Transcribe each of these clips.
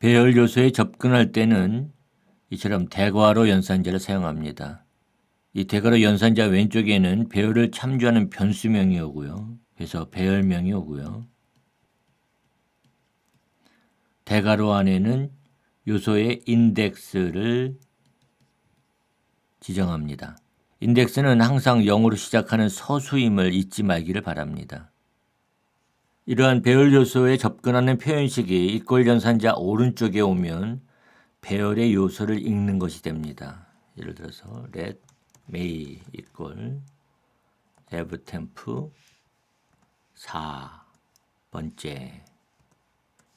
배열 요소에 접근할 때는 이처럼 대괄호 연산자를 사용합니다. 이 대괄호 연산자 왼쪽에는 배열을 참조하는 변수명이 오고요. 그래서 배열명이 오고요. 대괄호 안에는 요소의 인덱스를 지정합니다. 인덱스는 항상 0으로 시작하는 서수임을 잊지 말기를 바랍니다. 이러한 배열 요소에 접근하는 표현식이 이꼴 연산자 오른쪽에 오면 배열의 요소를 읽는 것이 됩니다. 예를 들어서 let may equal ftemp 4번째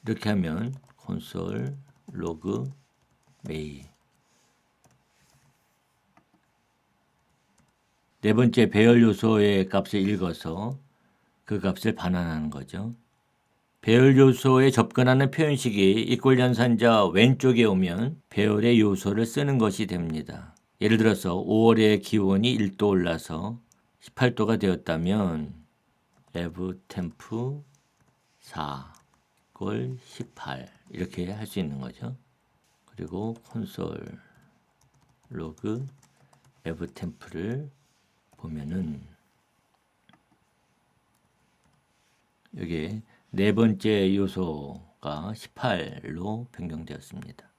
이렇게 하면 console log may 네 번째 배열 요소의 값을 읽어서 그 값을 반환하는 거죠. 배열 요소에 접근하는 표현식이 이꼴 연산자 왼쪽에 오면 배열의 요소를 쓰는 것이 됩니다. 예를 들어서 5월에 기온이 1도 올라서 18도가 되었다면 ftemp 4 꼴 18 이렇게 할 수 있는 거죠. 그리고 console log ftemp를 보면은 여기에 네 번째 요소가 18로 변경되었습니다.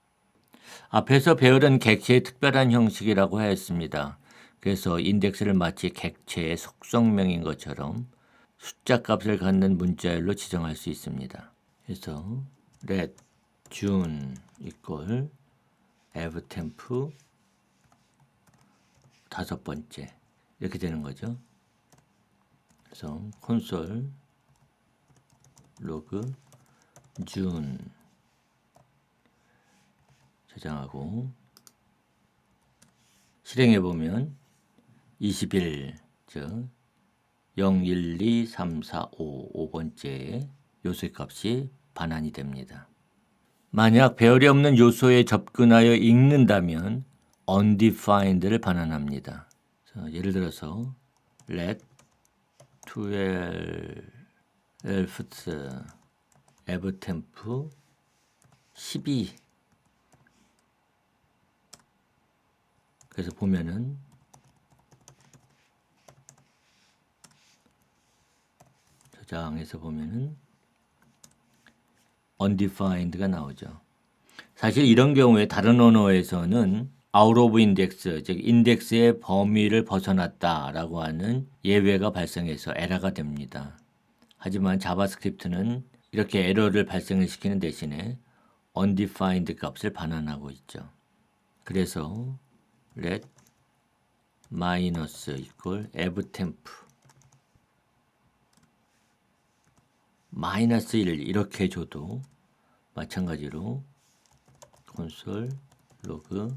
앞에서 배열은 객체의 특별한 형식이라고 하였습니다. 그래서 인덱스를 마치 객체의 속성명인 것처럼 숫자 값을 갖는 문자열로 지정할 수 있습니다. 그래서 let June equal ftemp 다섯 번째 이렇게 되는 거죠. 그래서 console log June 저장하고 실행해 보면 21, 즉 0, 1, 2, 3, 4, 5, 5번째 요소의 값이 반환이 됩니다. 만약 배열이 없는 요소에 접근하여 읽는다면 undefined를 반환합니다. 예를 들어서 let 12th ftemp 12 그래서 보면은 저장해서 보면은 undefined가 나오죠. 사실 이런 경우에 다른 언어에서는 out of index, 즉 인덱스의 범위를 벗어났다라고 하는 예외가 발생해서 에러가 됩니다. 하지만 자바스크립트는 이렇게 에러를 발생을 시키는 대신에 undefined 값을 반환하고 있죠. 그래서 let minus equal ftemp 마이너스 1 이렇게 줘도 마찬가지로 console log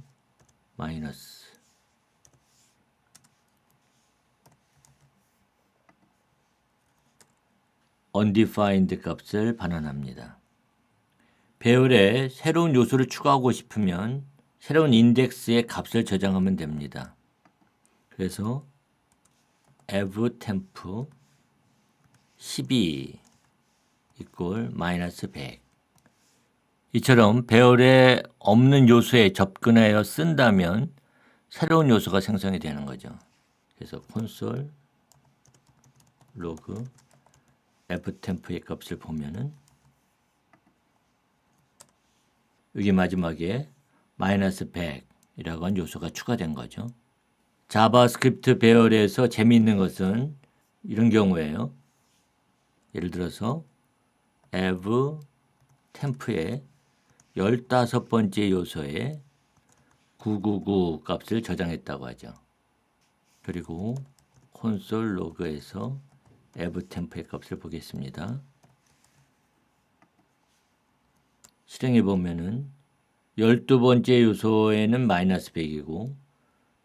마이너스 undefined 값을 반환합니다. 배열에 새로운 요소를 추가하고 싶으면 새로운 인덱스의 값을 저장하면 됩니다. 그래서 ftemp 12 equal 마이너스 100 이처럼 배열에 없는 요소에 접근하여 쓴다면 새로운 요소가 생성이 되는 거죠. 그래서 console log ftem프의 값을 보면은 여기 마지막에 마이너스 100이라고 한 요소가 추가된 거죠. 자바스크립트 배열에서 재미있는 것은 이런 경우에요. 예를 들어서 ftem프의 15번째 요소에 999 값을 저장했다고 하죠. 그리고 console log에서 ftem프의 값을 보겠습니다. 실행해 보면은 12번째 요소에는 마이너스 100이고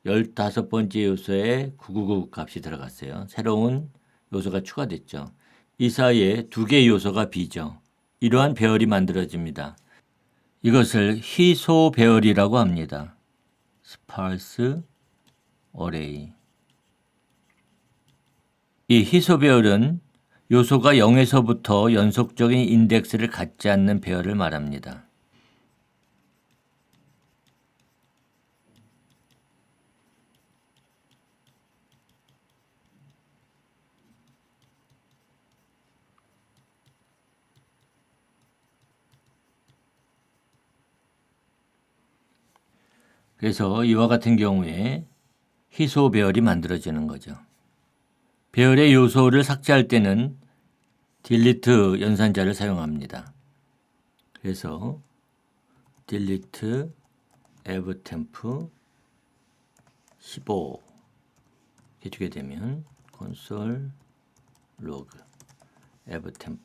15번째 요소에 999 값이 들어갔어요. 새로운 요소가 추가됐죠. 이 사이에 두 개의 요소가 비죠. 이러한 배열이 만들어집니다. 이것을 희소 배열이라고 합니다. sparse array. 이 희소 배열은 요소가 0에서부터 연속적인 인덱스를 갖지 않는 배열을 말합니다. 그래서 이와 같은 경우에 희소 배열이 만들어지는 거죠. 배열의 요소를 삭제할 때는 delete 연산자를 사용합니다. 그래서 delete evtemp 15 해주게 되면 console log evtemp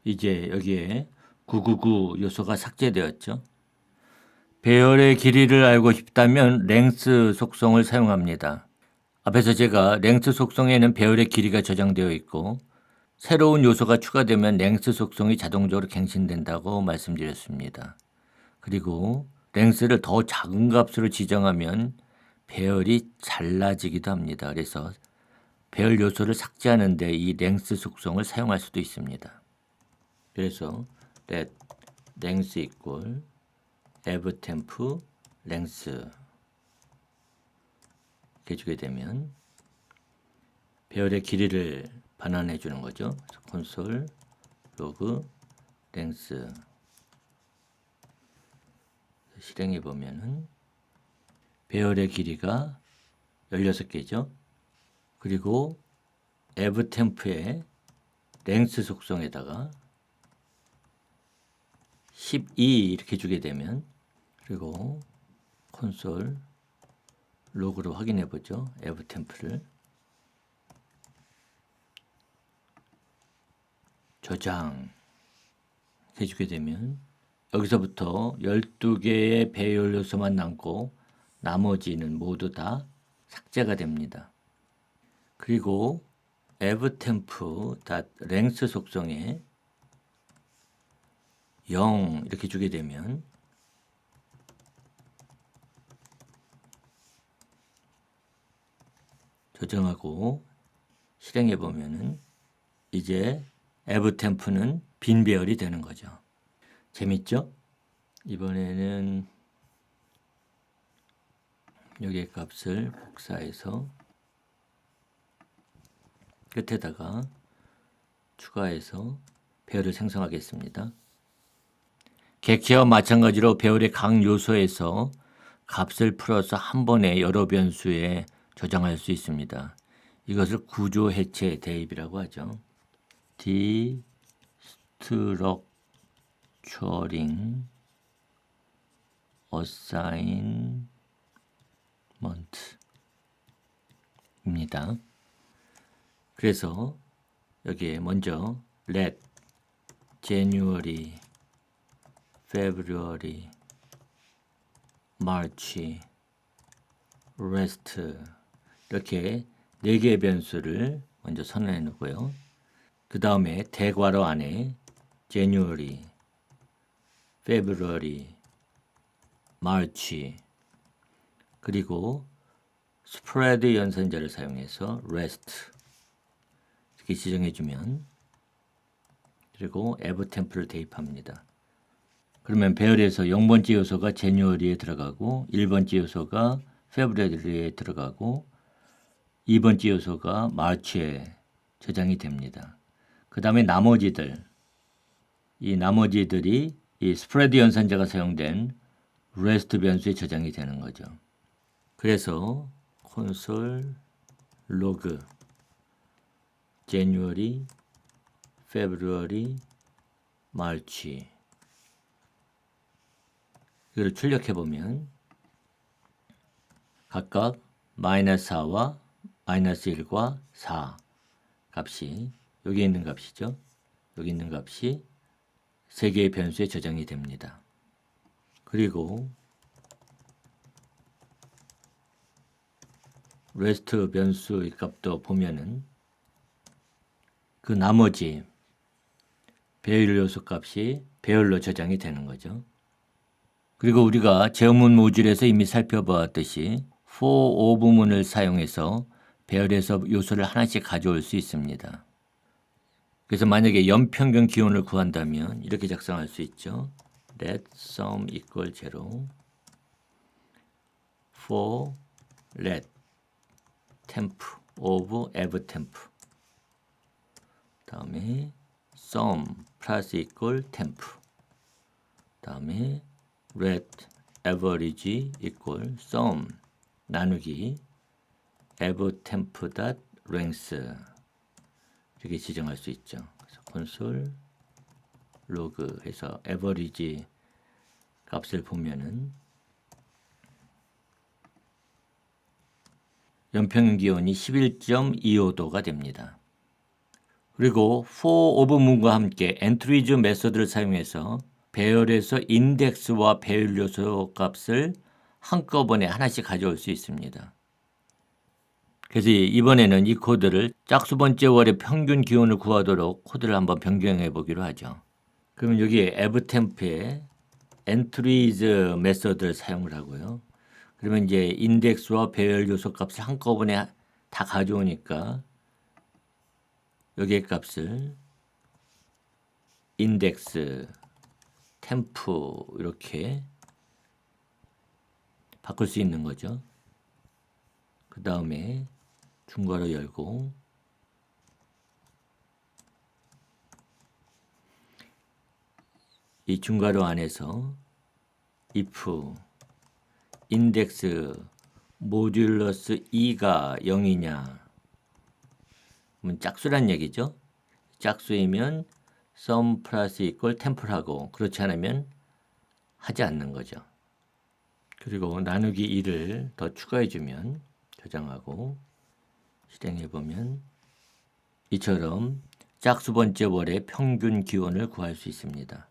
이제 여기에 999 요소가 삭제되었죠. 배열의 길이를 알고 싶다면 length 속성을 사용합니다. 앞에서 제가 length 속성에는 배열의 길이가 저장되어 있고 새로운 요소가 추가되면 length 속성이 자동적으로 갱신된다고 말씀드렸습니다. 그리고 length를 더 작은 값으로 지정하면 배열이 잘라지기도 합니다. 그래서 배열 요소를 삭제하는 데 이 length 속성을 사용할 수도 있습니다. 그래서 let length equal evtemp length 이렇게 주게 되면 배열의 길이를 반환해 주는 거죠. console log length 실행해 보면은 배열의 길이가 16개죠. 그리고 evtemp의 length 속성에다가 12 이렇게 주게 되면 그리고 콘솔 로그로 확인해 보죠. evtemp를 저장 해주게 되면 여기서부터 12개의 배열 요소만 남고 나머지는 모두 다 삭제가 됩니다. 그리고 evtemp.length 속성에 0 이렇게 주게 되면 저장하고 실행해 보면은 이제 evtemp는 빈 배열이 되는 거죠. 재밌죠? 이번에는 여기의 값을 복사해서 끝에다가 추가해서 배열을 생성하겠습니다. 객체와 마찬가지로 배열의 각 요소에서 값을 풀어서 한 번에 여러 변수에 저장할 수 있습니다. 이것을 구조 해체 대입이라고 하죠. destructuring assignment입니다. 그래서 여기에 먼저 let January, February, March, rest 이렇게 4개의 변수를 먼저 선언해 놓고요. 그 다음에 대괄호 안에 January, February, March 그리고 spread 연산자를 사용해서 rest 이렇게 지정해 주면 그리고 evtemp를 대입합니다. 그러면 배열에서 0번째 요소가 January에 들어가고 1번째 요소가 February에 들어가고 2번째 요소가 March에 저장이 됩니다. 그 다음에 나머지들이 이 spread 연산자가 사용된 rest 변수에 저장이 되는 거죠. 그래서 console log January, February, March 이걸 출력해 보면 각각 -4와 -1과 4 값이 여기 있는 값이죠. 여기 있는 값이 3개의 변수에 저장이 됩니다. 그리고 rest 변수의 값도 보면은 그 나머지 배열 요소 값이 배열로 저장이 되는 거죠. 그리고 우리가 제어문 모듈에서 이미 살펴보았듯이 for 부문을 사용해서 배열에서 요소를 하나씩 가져올 수 있습니다. 그래서 만약에 연평균 기온을 구한다면 이렇게 작성할 수 있죠. let sum equal 0 for let temp of evtemp 다음에 sum plus equal temp 다음에 let average equal sum 나누기 avtemp.length 이렇게 지정할 수 있죠. 그래서 콘솔 로그 해서 average 값을 보면은 연평균 기온이 11.25도가 됩니다. 그리고 for of 문과 함께 entries 메서드를 사용해서 배열에서 인덱스와 배열 요소 값을 한꺼번에 하나씩 가져올 수 있습니다. 그래서 이번에는 이 코드를 짝수 번째 월의 평균 기온을 구하도록 코드를 한번 변경해 보기로 하죠. 그러면 여기에 avtemp에 entries 메서드를 사용을 하고요. 그러면 이제 인덱스와 배열 요소 값을 한꺼번에 다 가져오니까 여기에 값을 인덱스, 템프 이렇게 바꿀 수 있는 거죠. 그 다음에 중괄호 열고 이 중괄호 안에서 if 인덱스 모듈러스 2가 0이냐 그러면 짝수란 얘기죠. 짝수이면 sum 플러스 equal 템플하고 그렇지 않으면 하지 않는 거죠. 그리고 나누기 2를 더 추가해 주면 저장하고 실행해 보면 이처럼 짝수 번째 월의 평균 기온을 구할 수 있습니다.